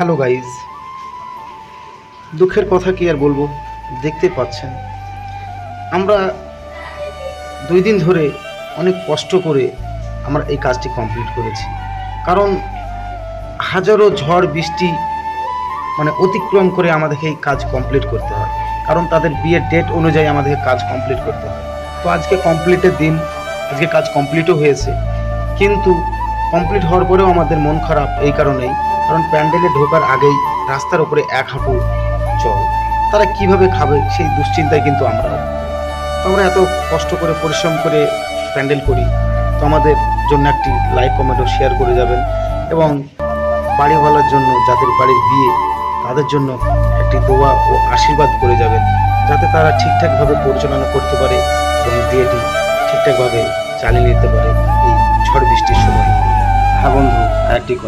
Hello guys, দুঃখের কথা কি আর বলবো, দেখতে পাচ্ছেন আমরা 2 দিন ধরে অনেক কষ্ট করে আমরা এই কাজটি কমপ্লিট করেছি। কারণ হাজারো ঝড় বৃষ্টি অতিক্রম করে আমাদেরকে এই কাজ কমপ্লিট করতে হয়, কারণ তাদের বিয়ের ডেট অনুযায়ী আমাদেরকে কাজ কমপ্লিট করতে হয়। তো আজকে কমপ্লিটের দিন, আজকে কাজ কমপ্লিটও হয়েছে, কিন্তু কমপ্লিট হওয়ার পরেও আমাদের মন খারাপ এই কারণেই, কারণ প্যান্ডেলে ঢোকার আগেই রাস্তার উপরে 1 হাঁটু জল। তারা কিভাবে খাবে সেই দুশ্চিন্তায় কিন্তু আমরা এত কষ্ট করে পরিশ্রম করে প্যান্ডেল করি। তো আমাদের জন্য একটি লাইক কমেন্ট ও শেয়ার করে যাবেন, এবং বাড়িওয়ালার জন্য, যাদের বাড়ির বিয়ে, তাদের জন্য একটি দোয়া ও আশীর্বাদ করে যাবেন, যাতে তারা ঠিকঠাকভাবে পরিচালনা করতে পারে এবং বিয়েটি ঠিকঠাকভাবে চালিয়ে নিতে পারে এই ঝড় বৃষ্টির সময়। হ্যাঁ বন্ধু, আরেকটি কথা,